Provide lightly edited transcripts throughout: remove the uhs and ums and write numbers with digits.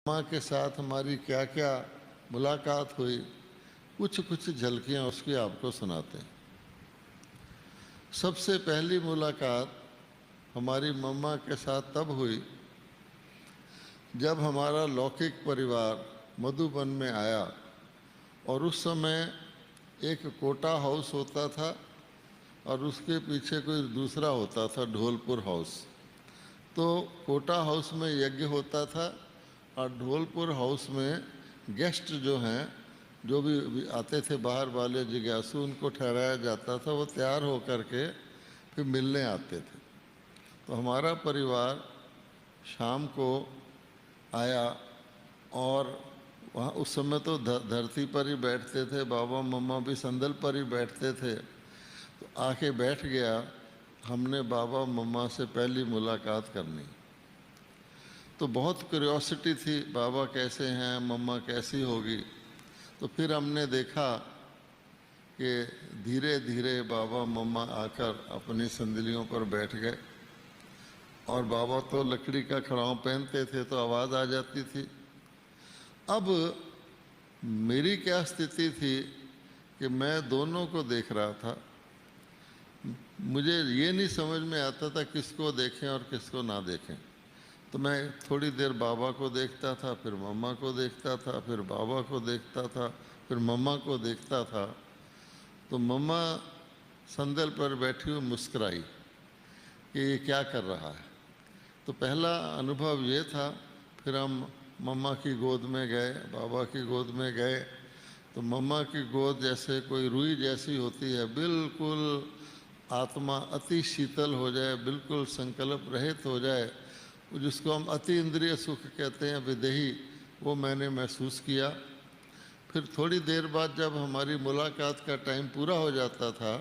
माँ के साथ हमारी क्या क्या मुलाकात हुई, कुछ कुछ झलकियाँ उसकी आपको सुनाते हैं। सबसे पहली मुलाकात हमारी मम्मा के साथ तब हुई जब हमारा लौकिक परिवार मधुबन में आया और उस समय एक कोटा हाउस होता था और उसके पीछे कोई दूसरा होता था ढोलपुर हाउस। तो कोटा हाउस में यज्ञ होता था और ढोलपुर हाउस में गेस्ट जो हैं, जो भी आते थे बाहर वाले जिज्ञासु, उनको ठहराया जाता था, वो तैयार होकर के फिर मिलने आते थे। तो हमारा परिवार शाम को आया और वहाँ उस समय तो धरती पर ही बैठते थे, बाबा मम्मा भी संदल पर ही बैठते थे। तो आके बैठ गया। हमने बाबा मम्मा से पहली मुलाकात करनी, तो बहुत क्यूरियोसिटी थी, बाबा कैसे हैं, मम्मा कैसी होगी। तो फिर हमने देखा कि धीरे धीरे बाबा मम्मा आकर अपनी संदलियों पर बैठ गए और बाबा तो लकड़ी का खड़ाऊँ पहनते थे तो आवाज़ आ जाती थी। अब मेरी क्या स्थिति थी कि मैं दोनों को देख रहा था। मुझे ये नहीं समझ में आता था किसको देखें और किसको ना देखें। तो मैं थोड़ी देर बाबा को देखता था, फिर मम्मा को देखता था, फिर बाबा को देखता था, फिर मम्मा को देखता था। तो मम्मा संदल पर बैठी हुई मुस्कुराई कि ये क्या कर रहा है। तो पहला अनुभव ये था। फिर हम मम्मा की गोद में गए, बाबा की गोद में गए। तो मम्मा की गोद जैसे कोई रुई जैसी होती है, बिल्कुल आत्मा अति शीतल हो जाए, बिल्कुल संकल्प रहित हो जाए, जिसको हम अति इंद्रिय सुख कहते हैं, विदेही, वो मैंने महसूस किया। फिर थोड़ी देर बाद जब हमारी मुलाकात का टाइम पूरा हो जाता था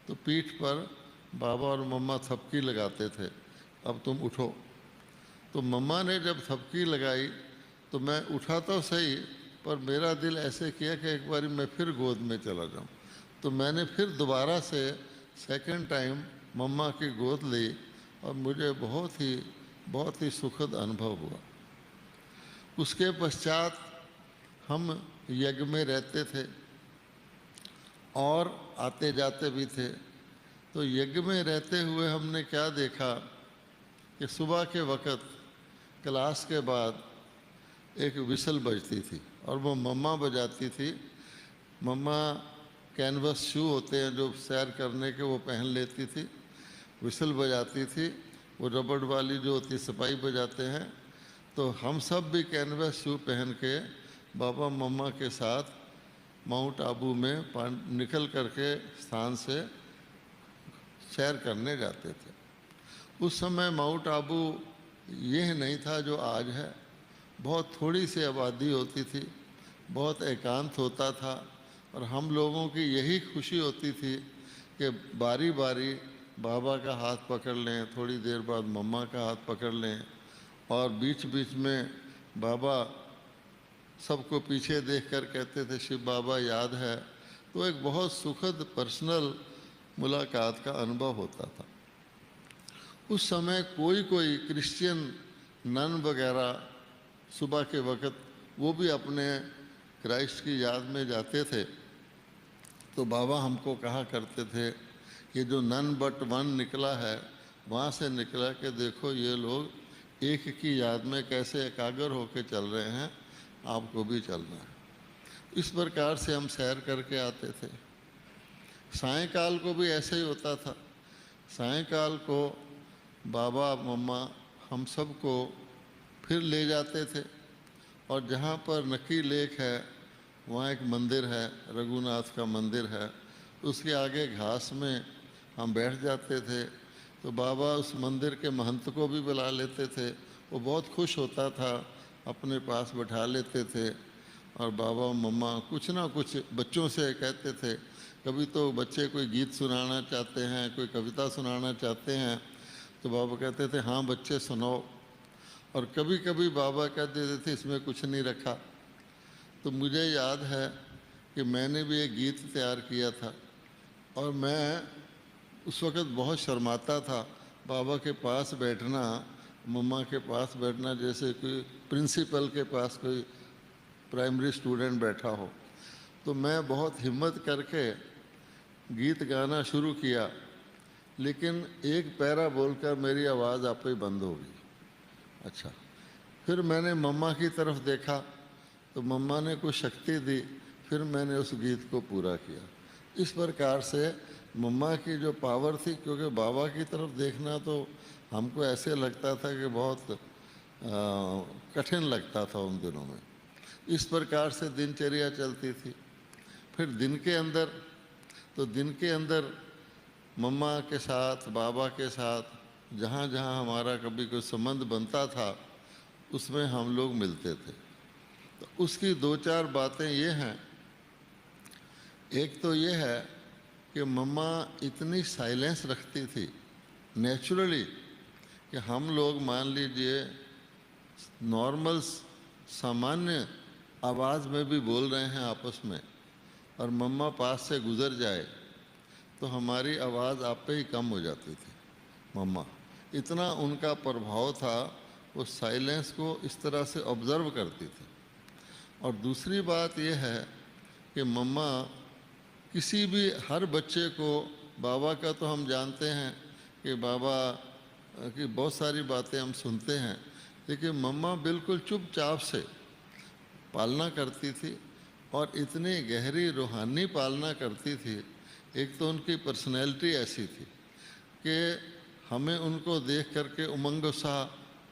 तो पीठ पर बाबा और मम्मा थपकी लगाते थे, अब तुम उठो। तो मम्मा ने जब थपकी लगाई तो मैं उठा तो सही, पर मेरा दिल ऐसे किया कि एक बार मैं फिर गोद में चला जाऊं। तो मैंने फिर दोबारा से सेकंड टाइम मम्मा की गोद ली और मुझे बहुत ही सुखद अनुभव हुआ। उसके पश्चात हम यज्ञ में रहते थे और आते जाते भी थे। तो यज्ञ में रहते हुए हमने क्या देखा कि सुबह के वक़्त क्लास के बाद एक विसल बजती थी और वो मम्मा बजाती थी। मम्मा कैनवस शू होते हैं जो सैर करने के, वो पहन लेती थी, विसल बजाती थी, वो रबड़ वाली जो होती सिपाही बजाते हैं। तो हम सब भी कैनवस शू पहन के बाबा मम्मा के साथ माउंट आबू में निकल करके स्थान से सैर करने जाते थे। उस समय माउंट आबू यह नहीं था जो आज है। बहुत थोड़ी सी आबादी होती थी, बहुत एकांत होता था और हम लोगों की यही खुशी होती थी कि बारी बारी बाबा का हाथ पकड़ लें, थोड़ी देर बाद मम्मा का हाथ पकड़ लें और बीच बीच में बाबा सबको पीछे देखकर कहते थे शिव बाबा याद है। तो एक बहुत सुखद पर्सनल मुलाकात का अनुभव होता था। उस समय कोई कोई क्रिश्चियन नन वगैरह सुबह के वक़्त वो भी अपने क्राइस्ट की याद में जाते थे। तो बाबा हमको कहा करते थे कि जो नन बट वन निकला है, वहाँ से निकला कि देखो ये लोग एक की याद में कैसे एकाग्र होकर चल रहे हैं, आपको भी चलना है। इस प्रकार से हम सैर करके आते थे। सायंकाल को भी ऐसे ही होता था। सायंकाल को बाबा मम्मा हम सबको फिर ले जाते थे और जहाँ पर नकी लेक है वहाँ एक मंदिर है, रघुनाथ का मंदिर है, उसके आगे घास में हम बैठ जाते थे। तो बाबा उस मंदिर के महंत को भी बुला लेते थे, वो बहुत खुश होता था, अपने पास बैठा लेते थे और बाबा मम्मा कुछ ना कुछ बच्चों से कहते थे। कभी तो बच्चे कोई गीत सुनाना चाहते हैं, कोई कविता सुनाना चाहते हैं, तो बाबा कहते थे हाँ बच्चे सुनाओ। और कभी कभी बाबा कह देते थे इसमें कुछ नहीं रखा। तो मुझे याद है कि मैंने भी एक गीत तैयार किया था और मैं उस वक़्त बहुत शर्माता था। बाबा के पास बैठना, मम्मा के पास बैठना जैसे कि प्रिंसिपल के पास कोई प्राइमरी स्टूडेंट बैठा हो, तो मैं बहुत हिम्मत करके गीत गाना शुरू किया, लेकिन एक पैरा बोलकर मेरी आवाज़ आप ही बंद हो गई। अच्छा, फिर मैंने मम्मा की तरफ देखा तो मम्मा ने कुछ शक्ति दी, फिर मैंने उस गीत को पूरा किया। इस प्रकार से मम्मा की जो पावर थी, क्योंकि बाबा की तरफ देखना तो हमको ऐसे लगता था कि बहुत कठिन लगता था उन दिनों में। इस प्रकार से दिनचर्या चलती थी। फिर दिन के अंदर मम्मा के साथ, बाबा के साथ जहाँ जहाँ हमारा कभी कोई संबंध बनता था उसमें हम लोग मिलते थे। तो उसकी दो चार बातें ये हैं। एक तो ये है कि मम्मा इतनी साइलेंस रखती थी नेचुरली कि हम लोग मान लीजिए नॉर्मल सामान्य आवाज़ में भी बोल रहे हैं आपस में, और मम्मा पास से गुज़र जाए तो हमारी आवाज़ आप पे ही कम हो जाती थी। मम्मा इतना उनका प्रभाव था, वो साइलेंस को इस तरह से ऑब्ज़र्व करती थी। और दूसरी बात यह है कि मम्मा किसी भी हर बच्चे को, बाबा का तो हम जानते हैं कि बाबा की बहुत सारी बातें हम सुनते हैं, लेकिन मम्मा बिल्कुल चुपचाप से पालना करती थी और इतनी गहरी रूहानी पालना करती थी। एक तो उनकी पर्सनैलिटी ऐसी थी कि हमें उनको देख करके उमंग उत्साह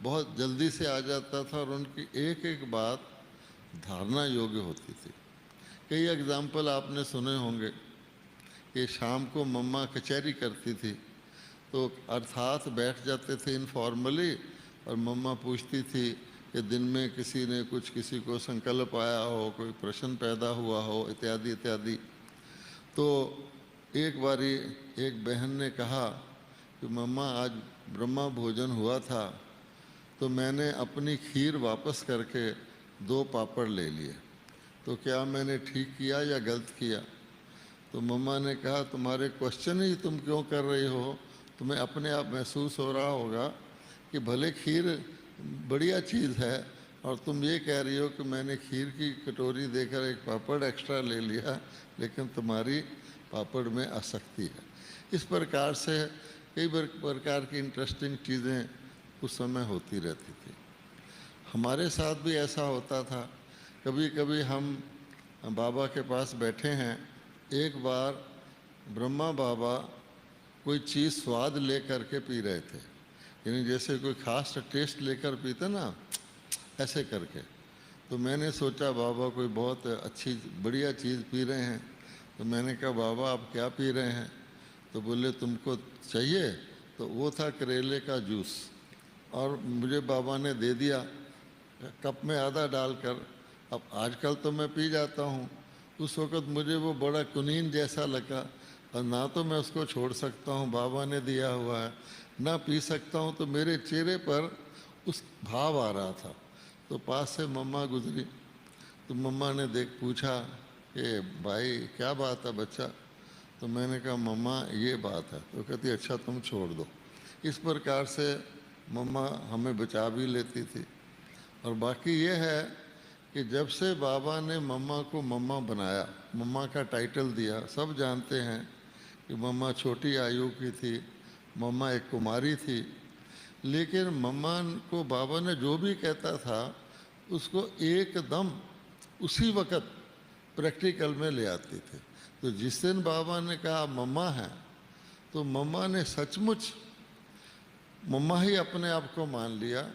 बहुत जल्दी से आ जाता था, और उनकी एक एक बात धारणा योग्य होती थी। कई एग्जाम्पल आपने सुने होंगे कि शाम को मम्मा कचहरी करती थी, तो अर्थात बैठ जाते थे इनफॉर्मली, और मम्मा पूछती थी कि दिन में किसी को संकल्प आया हो, कोई प्रश्न पैदा हुआ हो, इत्यादि इत्यादि। तो एक बारी एक बहन ने कहा कि मम्मा आज ब्रह्मा भोजन हुआ था, तो मैंने अपनी खीर वापस करके 2 पापड़ ले लिए, तो क्या मैंने ठीक किया या गलत किया? तो मम्मा ने कहा तुम्हारे क्वेश्चन ही तुम क्यों कर रही हो, तुम्हें अपने आप महसूस हो रहा होगा कि भले खीर बढ़िया चीज़ है और तुम ये कह रही हो कि मैंने खीर की कटोरी देकर एक पापड़ एक्स्ट्रा ले लिया, लेकिन तुम्हारी पापड़ में आसक्ति है। इस प्रकार से कई प्रकार की इंटरेस्टिंग चीज़ें उस समय होती रहती थी। हमारे साथ भी ऐसा होता था। कभी कभी हम बाबा के पास बैठे हैं, एक बार ब्रह्मा बाबा कोई चीज़ स्वाद ले करके पी रहे थे, यानी जैसे कोई खास टेस्ट लेकर पीते ना, ऐसे करके। तो मैंने सोचा बाबा कोई बहुत अच्छी बढ़िया चीज़ पी रहे हैं, तो मैंने कहा बाबा आप क्या पी रहे हैं? तो बोले तुमको चाहिए? तो वो था करेले का जूस, और मुझे बाबा ने दे दिया कप में आधा डालकर। अब आजकल तो मैं पी जाता हूँ, उस वक़्त मुझे वो बड़ा कुनीन जैसा लगा, और ना तो मैं उसको छोड़ सकता हूँ, बाबा ने दिया हुआ है, ना पी सकता हूँ। तो मेरे चेहरे पर उस भाव आ रहा था। तो पास से मम्मा गुजरी, तो मम्मा ने पूछा कि भाई क्या बात है बच्चा? तो मैंने कहा मम्मा ये बात है। तो कहती अच्छा तुम छोड़ दो। इस प्रकार से मम्मा हमें बचा भी लेती थी। और बाकी ये है कि जब से बाबा ने मम्मा को मम्मा बनाया, मम्मा का टाइटल दिया, सब जानते हैं कि मम्मा छोटी आयु की थी, मम्मा एक कुमारी थी, लेकिन मम्मा को बाबा ने जो भी कहता था उसको एकदम उसी वक़्त प्रैक्टिकल में ले आते थे। तो जिस दिन बाबा ने कहा मम्मा है, तो मम्मा ने सचमुच मम्मा ही अपने आप को मान लिया।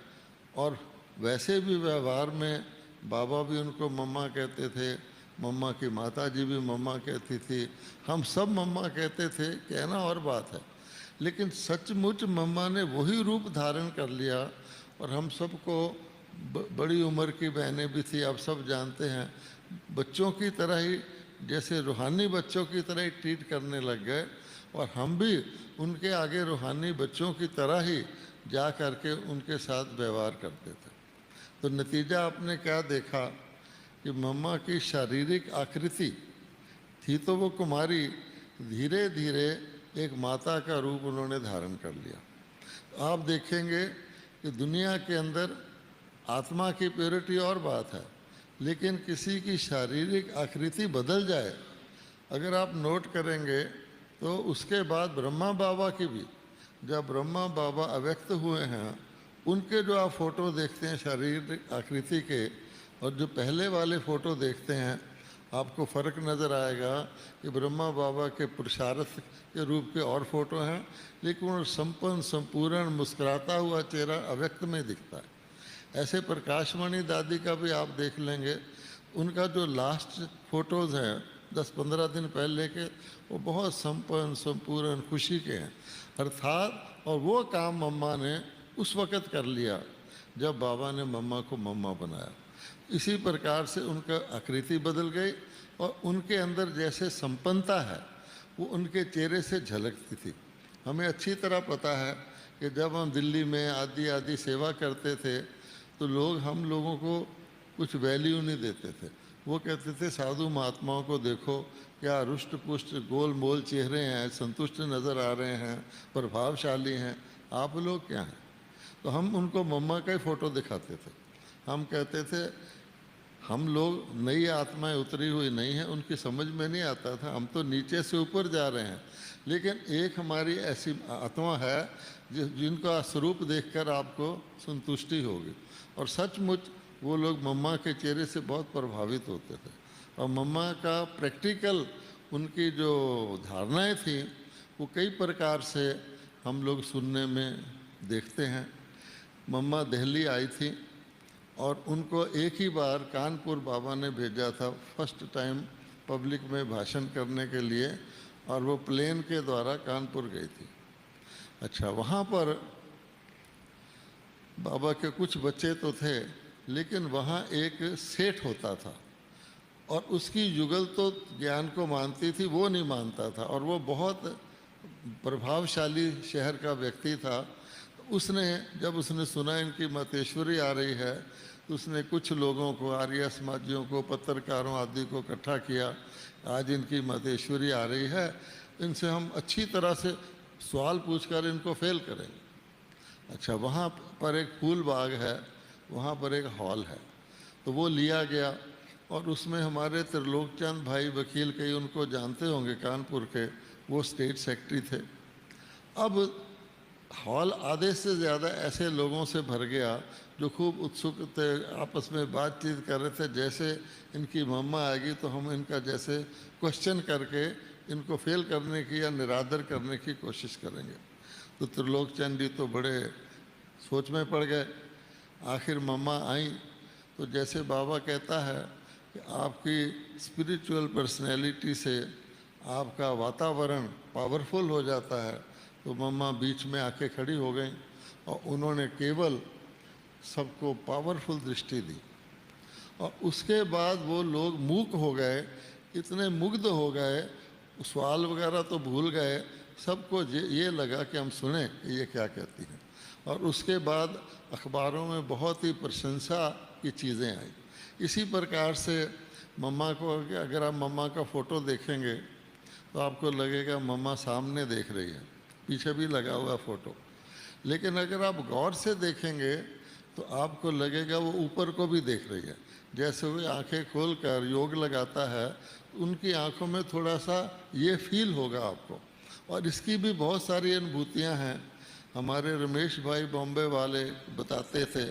और वैसे भी व्यवहार में बाबा भी उनको मम्मा कहते थे, मम्मा की माता जी भी मम्मा कहती थी, हम सब मम्मा कहते थे, कहना और बात है, लेकिन सचमुच मम्मा ने वही रूप धारण कर लिया। और हम सबको बड़ी उम्र की बहनें भी थी, आप सब जानते हैं, बच्चों की तरह ही, जैसे रूहानी बच्चों की तरह ही ट्रीट करने लग गए, और हम भी उनके आगे रूहानी बच्चों की तरह ही जा कर के उनके साथ व्यवहार करते थे। तो नतीजा आपने क्या देखा कि मम्मा की शारीरिक आकृति थी तो वो कुमारी, धीरे धीरे एक माता का रूप उन्होंने धारण कर लिया। आप देखेंगे कि दुनिया के अंदर आत्मा की प्योरिटी और बात है, लेकिन किसी की शारीरिक आकृति बदल जाए, अगर आप नोट करेंगे तो उसके बाद ब्रह्मा बाबा की भी, जब ब्रह्मा बाबा अव्यक्त हुए हैं, उनके जो आप फ़ोटो देखते हैं शारीरिक आकृति के, और जो पहले वाले फ़ोटो देखते हैं, आपको फ़र्क नज़र आएगा कि ब्रह्मा बाबा के पुरुषार्थ के रूप के और फ़ोटो हैं, लेकिन वो संपन्न संपूर्ण मुस्कुराता हुआ चेहरा अव्यक्त में दिखता है। ऐसे प्रकाशमणि दादी का भी आप देख लेंगे, उनका जो लास्ट फ़ोटोज़ हैं 10-15 दिन पहले के, वो बहुत संपन्न संपूर्ण खुशी के हैं अर्थात। और वो काम मम्मा ने उस वक़्त कर लिया जब बाबा ने मम्मा को मम्मा बनाया। इसी प्रकार से उनका आकृति बदल गई और उनके अंदर जैसे संपन्नता है वो उनके चेहरे से झलकती थी। हमें अच्छी तरह पता है कि जब हम दिल्ली में आदि आदि सेवा करते थे तो लोग हम लोगों को कुछ वैल्यू नहीं देते थे। वो कहते थे साधु महात्माओं को देखो, क्या रुष्ट पुष्ट गोल मोल चेहरे हैं, संतुष्ट नज़र आ रहे हैं, प्रभावशाली हैं, आप लोग क्या हैं। तो हम उनको मम्मा का ही फ़ोटो दिखाते थे। हम कहते थे हम लोग नई आत्माएं उतरी हुई नहीं हैं, उनकी समझ में नहीं आता था, हम तो नीचे से ऊपर जा रहे हैं। लेकिन एक हमारी ऐसी आत्मा है जिनका स्वरूप देखकर आपको संतुष्टि होगी। और सचमुच वो लोग मम्मा के चेहरे से बहुत प्रभावित होते थे। और मम्मा का प्रैक्टिकल उनकी जो धारणाएं थी वो कई प्रकार से हम लोग सुनने में देखते हैं। मम्मा दिल्ली आई थी और उनको एक ही बार कानपुर बाबा ने भेजा था फर्स्ट टाइम पब्लिक में भाषण करने के लिए, और वो प्लेन के द्वारा कानपुर गई थी। अच्छा, वहाँ पर बाबा के कुछ बच्चे तो थे, लेकिन वहाँ एक सेठ होता था और उसकी युगल तो ज्ञान को मानती थी, वो नहीं मानता था, और वो बहुत प्रभावशाली शहर का व्यक्ति था। उसने जब उसने सुना इनकी मातेश्वरी आ रही है तो उसने कुछ लोगों को, आर्य समाजियों को, पत्रकारों आदि को इकट्ठा किया, आज इनकी मातेश्वरी आ रही है, इनसे हम अच्छी तरह से सवाल पूछकर इनको फेल करेंगे। अच्छा, वहाँ पर एक फूल बाग है, वहाँ पर एक हॉल है, तो वो लिया गया और उसमें हमारे त्रिलोकचंद भाई वकील, कई उनको जानते होंगे कानपुर के, वो स्टेट सेक्रेटरी थे। अब हॉल आधे से ज़्यादा ऐसे लोगों से भर गया जो खूब उत्सुक थे, आपस में बातचीत कर रहे थे, जैसे इनकी मम्मा आएगी तो हम इनका जैसे क्वेश्चन करके इनको फेल करने की या निरादर करने की कोशिश करेंगे। तो त्रिलोकचंद जी तो बड़े सोच में पड़ गए। आखिर मम्मा आई तो जैसे बाबा कहता है कि आपकी स्पिरिचुअल पर्सनैलिटी से आपका वातावरण पावरफुल हो जाता है, तो मम्मा बीच में आके खड़ी हो गई और उन्होंने केवल सबको पावरफुल दृष्टि दी। और उसके बाद वो लोग मूक हो गए, इतने मुग्ध हो गए, सवाल वगैरह तो भूल गए, सबको ये लगा कि हम सुने कि ये क्या कहती हैं। और उसके बाद अखबारों में बहुत ही प्रशंसा की चीज़ें आई। इसी प्रकार से मम्मा को, अगर आप मम्मा का फ़ोटो देखेंगे तो आपको लगेगा मम्मा सामने देख रही है, पीछे भी लगा हुआ फ़ोटो। लेकिन अगर आप गौर से देखेंगे तो आपको लगेगा वो ऊपर को भी देख रही है। जैसे वो आंखें खोलकर योग लगाता है, उनकी आंखों में थोड़ा सा ये फील होगा आपको। और इसकी भी बहुत सारी अनुभूतियाँ हैं। हमारे रमेश भाई बॉम्बे वाले बताते थे,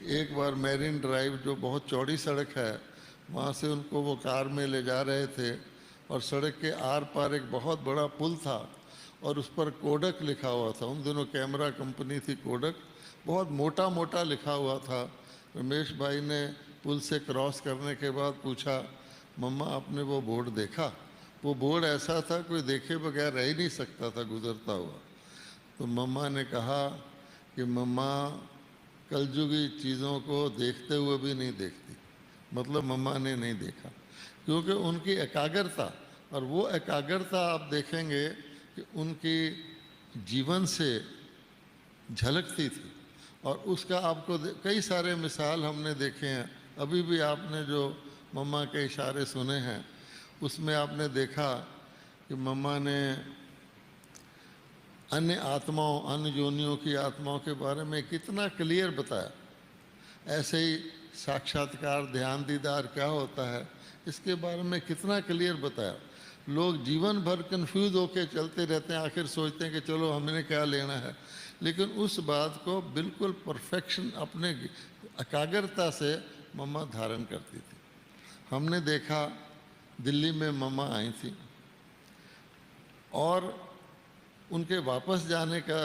एक बार मैरिन ड्राइव जो बहुत चौड़ी सड़क है, वहाँ से उनको वो कार में ले जा रहे थे और सड़क के आर पार एक बहुत बड़ा पुल था और उस पर कोडक लिखा हुआ था। उन दिनों कैमरा कंपनी थी कोडक, बहुत मोटा मोटा लिखा हुआ था। रमेश भाई ने पुल से क्रॉस करने के बाद पूछा, मम्मा आपने वो बोर्ड देखा? वो बोर्ड ऐसा था कोई देखे बगैर रह ही नहीं सकता था गुजरता हुआ। तो मम्मा ने कहा कि मम्मा कलयुगी चीज़ों को देखते हुए भी नहीं देखती, मतलब मम्मा ने नहीं देखा, क्योंकि उनकी एकाग्रता, और वो एकाग्रता आप देखेंगे कि उनकी जीवन से झलकती थी। और उसका आपको कई सारे मिसाल हमने देखे हैं। अभी भी आपने जो मम्मा के इशारे सुने हैं उसमें आपने देखा कि मम्मा ने अन्य आत्माओं, अन्य योनियों की आत्माओं के बारे में कितना क्लियर बताया। ऐसे ही साक्षात्कार, ध्यान, दीदार क्या होता है, इसके बारे में कितना क्लियर बताया। लोग जीवन भर कंफ्यूज होकर चलते रहते हैं, आखिर सोचते हैं कि चलो हमने क्या लेना है, लेकिन उस बात को बिल्कुल परफेक्शन अपने एकाग्रता से मम्मा धारण करती थी। हमने देखा दिल्ली में मम्मा आई थी और उनके वापस जाने का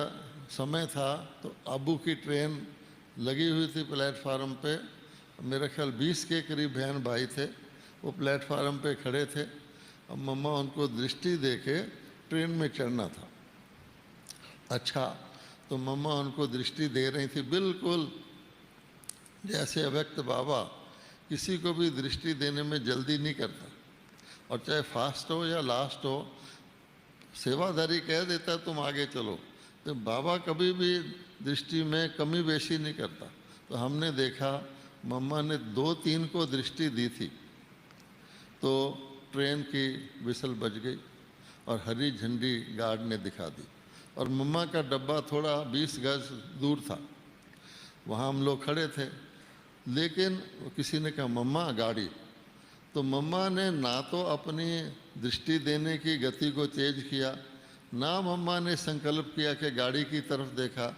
समय था, तो अबू की ट्रेन लगी हुई थी प्लेटफार्म पे। मेरा ख्याल 20 के करीब बहन भाई थे, वो प्लेटफार्म पे खड़े थे। अब मम्मा उनको दृष्टि दे के ट्रेन में चढ़ना था। अच्छा, तो मम्मा उनको दृष्टि दे रही थी, बिल्कुल जैसे अव्यक्त बाबा किसी को भी दृष्टि देने में जल्दी नहीं करता, और चाहे फास्ट हो या लास्ट हो, सेवाधारी कह देता है तुम आगे चलो, तो बाबा कभी भी दृष्टि में कमी बेशी नहीं करता। तो हमने देखा मम्मा ने 2-3 को दृष्टि दी थी, तो ट्रेन की विसल बज गई और हरी झंडी गार्ड ने दिखा दी, और मम्मा का डब्बा थोड़ा 20 गज दूर था, वहाँ हम लोग खड़े थे। लेकिन किसी ने कहा मम्मा गाड़ी, तो मम्मा ने ना तो अपनी दृष्टि देने की गति को तेज किया, ना मम्मा ने संकल्प किया कि गाड़ी की तरफ देखा।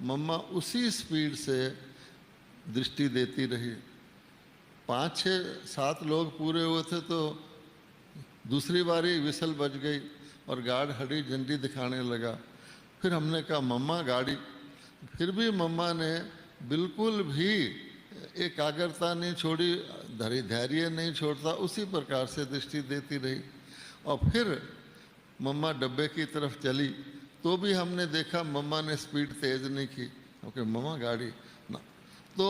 मम्मा उसी स्पीड से दृष्टि देती रही। 5-6-7 लोग पूरे हुए थे, तो दूसरी बारी विसल बज गई और गार्ड हरी झंडी दिखाने लगा। फिर हमने कहा मम्मा गाड़ी, फिर भी मम्मा ने बिल्कुल भी एकाग्रता नहीं छोड़ी, धैर्य नहीं छोड़ता, उसी प्रकार से दृष्टि देती रही। और फिर मम्मा डब्बे की तरफ चली, तो भी हमने देखा मम्मा ने स्पीड तेज नहीं की। ओके, मम्मा गाड़ी ना, तो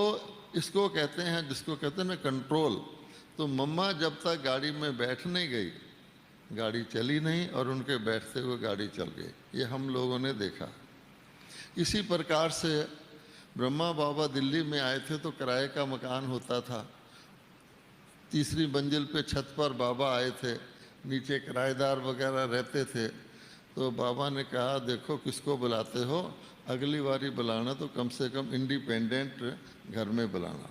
इसको कहते हैं, जिसको कहते हैं ना कंट्रोल। तो मम्मा जब तक गाड़ी में बैठ नहीं गई, गाड़ी चली नहीं, और उनके बैठते हुए गाड़ी चल गई। ये हम लोगों ने देखा। इसी प्रकार से ब्रह्मा बाबा दिल्ली में आए थे तो किराए का मकान होता था। तीसरी मंजिल पे छत पर बाबा आए थे, नीचे किराएदार वगैरह रहते थे। तो बाबा ने कहा देखो किसको बुलाते हो, अगली बारी बुलाना तो कम से कम इंडिपेंडेंट घर में बुलाना।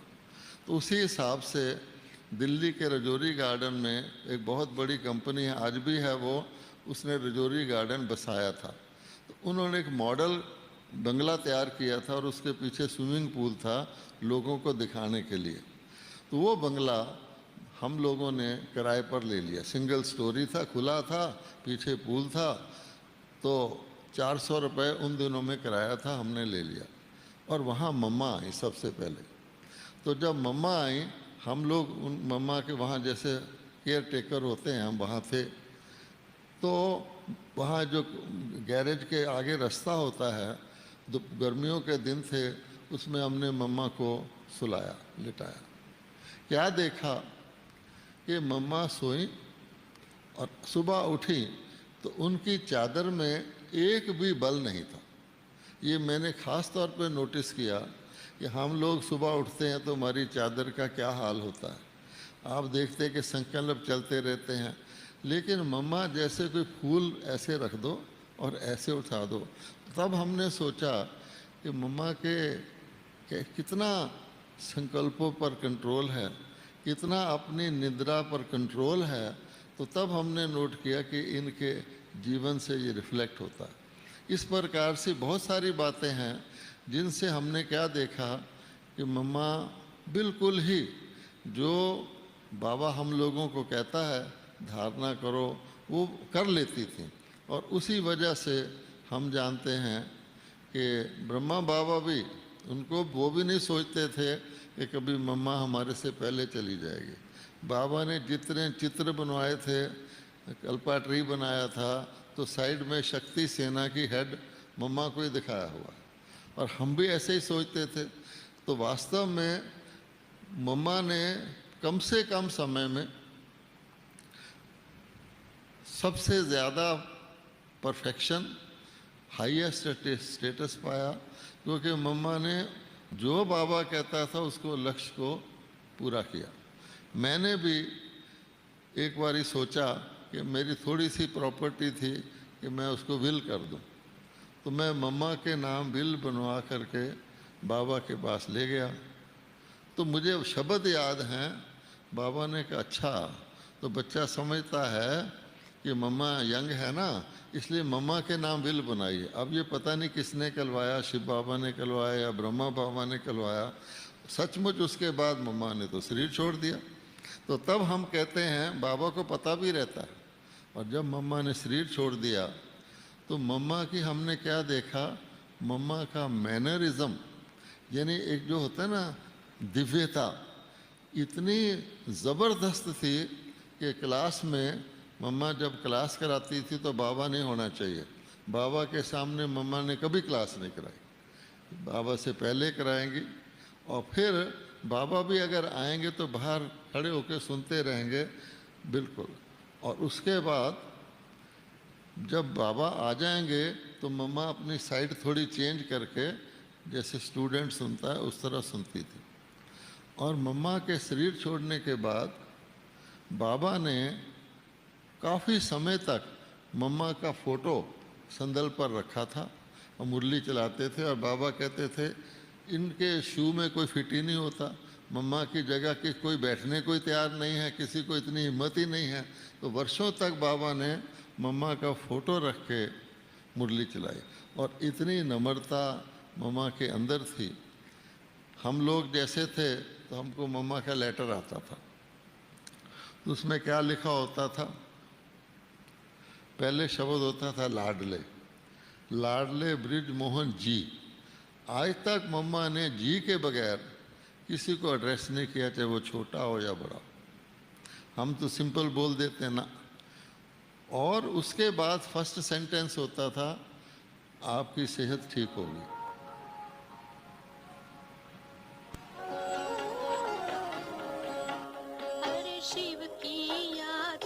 तो उसी हिसाब से दिल्ली के रजौरी गार्डन में एक बहुत बड़ी कंपनी है, आज भी है वो, उसने रजौरी गार्डन बसाया था। तो उन्होंने एक मॉडल बंगला तैयार किया था और उसके पीछे स्विमिंग पूल था लोगों को दिखाने के लिए। तो वो बंगला हम लोगों ने किराए पर ले लिया। सिंगल स्टोरी था, खुला था, पीछे पूल था, तो 400 रुपये उन दिनों में किराया था, हमने ले लिया। और वहाँ मम्मा आई सबसे पहले। तो जब मम्मा आई, हम लोग उन मम्मा के वहाँ जैसे केयर टेकर होते हैं, हम वहाँ थे। तो वहाँ जो गैरेज के आगे रास्ता होता है, गर्मियों के दिन थे, उसमें हमने मम्मा को सुलाया, लिटाया। क्या देखा कि मम्मा सोई और सुबह उठी तो उनकी चादर में एक भी बल नहीं था। ये मैंने ख़ास तौर पे नोटिस किया कि हम लोग सुबह उठते हैं तो हमारी चादर का क्या हाल होता है। आप देखते हैं कि संकल्प चलते रहते हैं, लेकिन मम्मा जैसे कोई फूल ऐसे रख दो और ऐसे उठा दो। तब हमने सोचा कि मम्मा के कितना संकल्पों पर कंट्रोल है, कितना अपनी निद्रा पर कंट्रोल है। तो तब हमने नोट किया कि इनके जीवन से ये रिफ्लेक्ट होता है। इस प्रकार से बहुत सारी बातें हैं जिनसे हमने क्या देखा कि मम्मा बिल्कुल ही जो बाबा हम लोगों को कहता है धारणा करो, वो कर लेती थी। और उसी वजह से हम जानते हैं कि ब्रह्मा बाबा भी, उनको वो भी नहीं सोचते थे कि कभी मम्मा हमारे से पहले चली जाएगी। बाबा ने जितने चित्र बनवाए थे, कल्पा ट्री बनाया था, तो साइड में शक्ति सेना की हेड मम्मा को ही दिखाया हुआ है, और हम भी ऐसे ही सोचते थे। तो वास्तव में मम्मा ने कम से कम समय में सबसे ज़्यादा परफेक्शन, हाईएस्ट स्टेटस पाया, क्योंकि मम्मा ने जो बाबा कहता था उसको, लक्ष्य को पूरा किया। मैंने भी एक बारी सोचा कि मेरी थोड़ी सी प्रॉपर्टी थी कि मैं उसको विल कर दूं, तो मैं मम्मा के नाम विल बनवा करके बाबा के पास ले गया। तो मुझे शब्द याद हैं। बाबा ने कहा अच्छा, तो बच्चा समझता है कि मम्मा यंग है ना, इसलिए मम्मा के नाम विल बनाइए। अब ये पता नहीं किसने कहलवाया, शिव बाबा ने कहलवाया या ब्रह्मा बाबा ने कहलवाया। सचमुच उसके बाद मम्मा ने तो शरीर छोड़ दिया। तो तब हम कहते हैं बाबा को पता भी रहता है। और जब मम्मा ने शरीर छोड़ दिया तो मम्मा की हमने क्या देखा, मम्मा का मैनरिज्म, यानी एक जो होता है ना दिव्यता, इतनी ज़बरदस्त थी कि क्लास में मम्मा जब क्लास कराती थी तो बाबा नहीं होना चाहिए। बाबा के सामने मम्मा ने कभी क्लास नहीं कराई, बाबा से पहले कराएंगी। और फिर बाबा भी अगर आएंगे तो बाहर खड़े होकर सुनते रहेंगे, बिल्कुल। और उसके बाद जब बाबा आ जाएंगे तो मम्मा अपनी साइड थोड़ी चेंज करके, जैसे स्टूडेंट सुनता है उस तरह सुनती थी। और मम्मा के शरीर छोड़ने के बाद बाबा ने काफ़ी समय तक मम्मा का फ़ोटो संदल पर रखा था और मुरली चलाते थे। और बाबा कहते थे इनके शू में कोई फिट ही नहीं होता, मम्मा की जगह कि कोई बैठने को तैयार नहीं है, किसी को इतनी हिम्मत ही नहीं है। तो वर्षों तक बाबा ने मम्मा का फ़ोटो रख के मुरली चलाई। और इतनी नम्रता मम्मा के अंदर थी। हम लोग जैसे थे तो हमको मम्मा का लेटर आता था, तो उसमें क्या लिखा होता था, पहले शब्द होता था लाडले, लाडले ब्रिज मोहन जी। आज तक मम्मा ने जी के बगैर किसी को एड्रेस नहीं किया, चाहे वो छोटा हो या बड़ा। हम तो सिंपल बोल देते हैं ना। और उसके बाद फर्स्ट सेंटेंस होता था आपकी सेहत ठीक होगी। हर शिव की याद